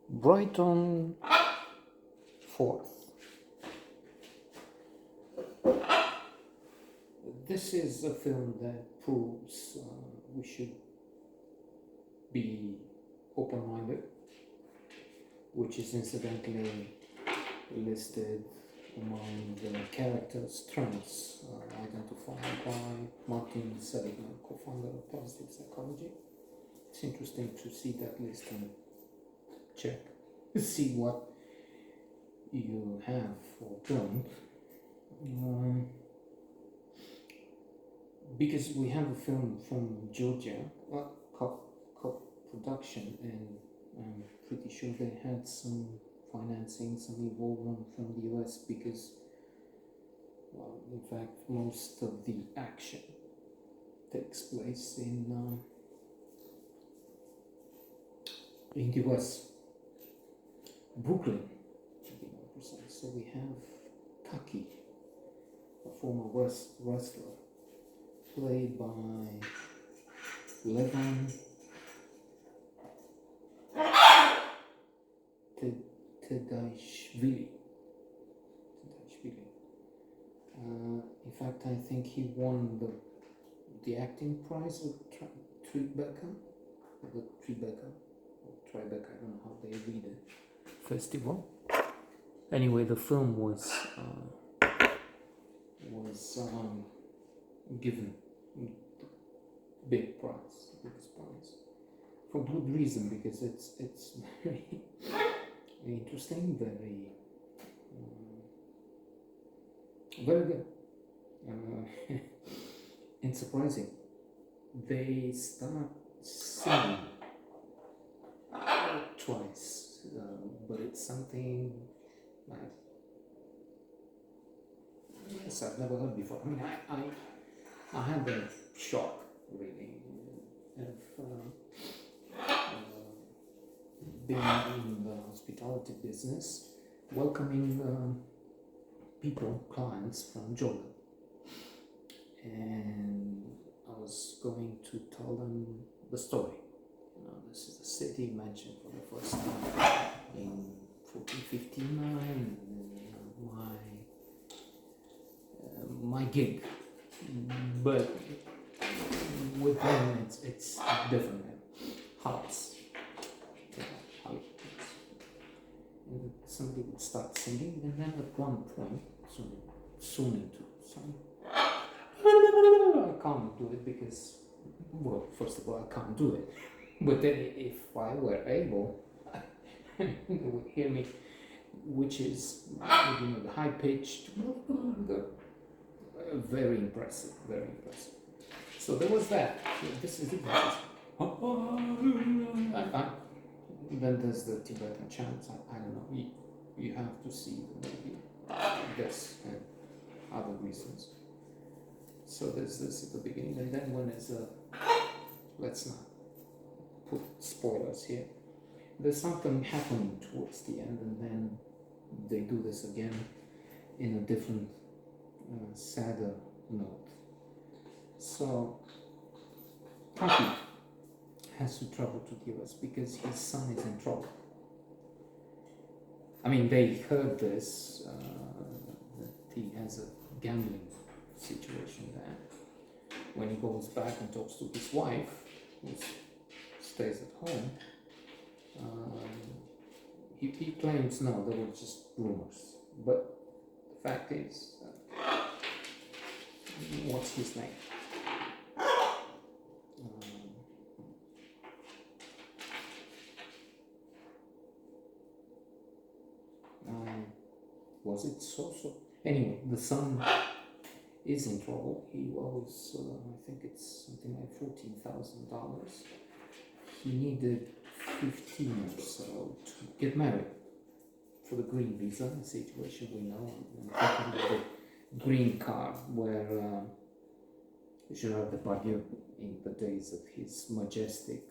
Brighton 4th. This is a film that proves we should be open-minded, which is incidentally listed among the character strengths identified by Martin Seligman, co-founder of positive psychology. It's interesting to see that list and check, see what you have or don't. Because we have a film from Georgia, co-production, and I'm pretty sure they had some financing, some involvement from the US, because, well, in fact, most of the action takes place in the US, Brooklyn, to be more precise. So we have Taki, a former wrestler, played by Levan Tedashvili. In fact, I think he won the acting prize at Tribeca, or Tribeca, I don't know how they read it, festival. Anyway, the film was given biggest prize, for good reason, because it's very interesting, very good, and surprising. They start singing twice, but it's something like, yes, I've never heard before. I mean, I had a shock, really, of being in the hospitality business, welcoming people, clients from Jordan, and I was going to tell them the story. This is a city mentioned for the first time in 1459, and my gig, but with them it's different. How it's, how it is. And somebody would start singing, and then at one point, soon into song, I can't do it because, well, first of all, I can't do it. But then, if I were able, they would hear me, which is, the high pitched, very impressive, very impressive. So there was that. This is it. Then there's the Tibetan chants. I don't know. You have to see the movie. This and other reasons. So there's this at the beginning, and then when it's let's not put spoilers here. There's something happening towards the end, and then they do this again in a different, sadder note. So Taki has to travel to the US because his son is in trouble. I mean, they heard this, that he has a gambling situation there. When he goes back and talks to his wife, who stays at home, he claims no, they were just rumors. But the fact is, what's his name? Was it so? Anyway, the son is in trouble. He owes, I think it's something like $14,000. He needed 15 or so to get married for the green visa, a situation we know. I'm talking about the green card, where Gerard Depardieu, in the days of his majestic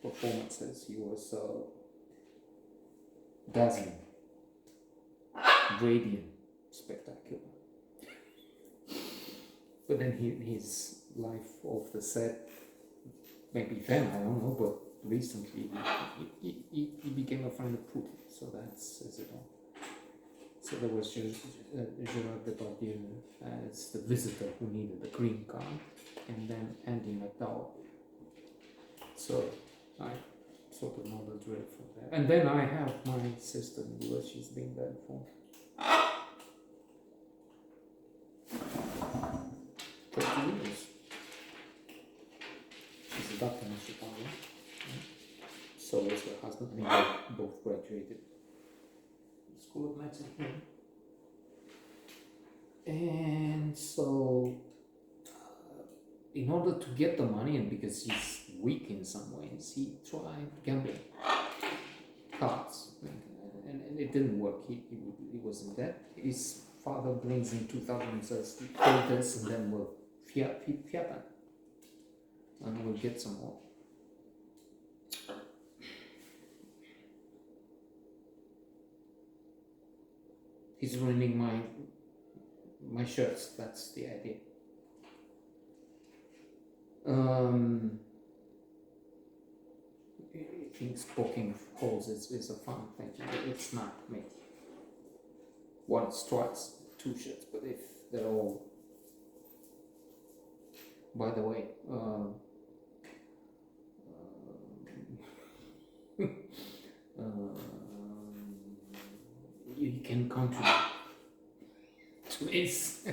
performances, he was dazzling, radiant, spectacular. But then his life off the set, maybe then, I don't know, but recently he became a friend of Putin. So that says it all. So there was Gerard Depardieu as the visitor who needed a green card, and then Andy McDowell. So I sort of know the drill from there. And then I have my sister in the US. She's been there for 30 years. She's a doctor in Chicago. So is her husband. They both graduated School of Medicine. And so, in order to get the money, and because he's weak in some ways, he tried gambling cards, and it didn't work. He was in debt. His father brings in 2,000 and says, "Pay this, and then we'll fiat, and we'll get some more." He's ruining my shirts. That's the idea. He thinks poking holes is a fun thing. It's not me. Once, twice, 2 shirts. But if they're all, by the way, you can contribute to his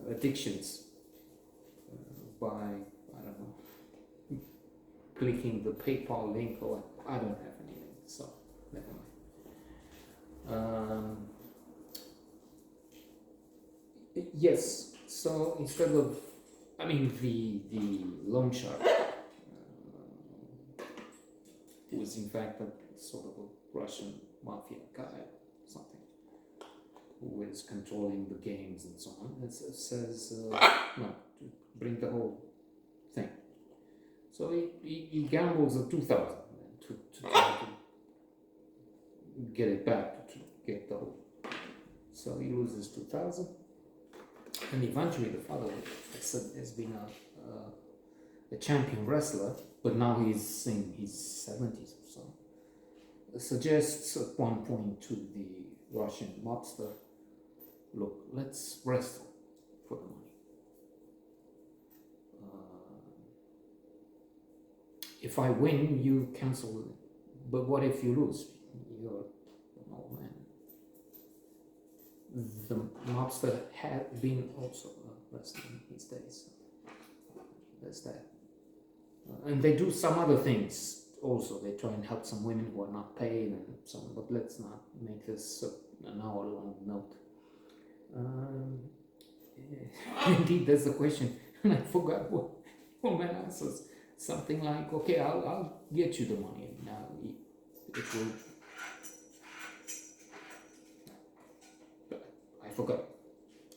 addictions by, I don't know, clicking the PayPal link, or I don't have anything, so never mind. Yes, so instead of, I mean, the loan shark was in fact a sort of a Russian mafia guy or something who is controlling the games and so on. It says, no, to bring the whole thing. So he gambles at 2,000 to try to get it back, to get the whole. So he loses 2,000. And eventually the father has been a champion wrestler, but now he's in his 70s or so. Suggests at one point to the Russian mobster, look, let's wrestle for the money. If I win, you cancel it. But what if you lose? You're an old man. The mobster had been also a wrestler in his days. There's that. And they do some other things also. They try and help some women who are not paid and so on, but let's not make this an hour-long note. Indeed, there's a question, and I forgot what man answers. Something like, okay, I'll get you the money. Now it will. But I forgot.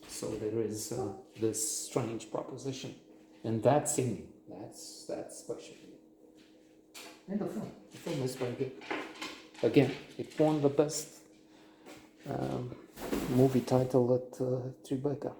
So there is this strange proposition, and that's in me. That's special. And the film is very good. Again, it won the best movie title at Tribeca.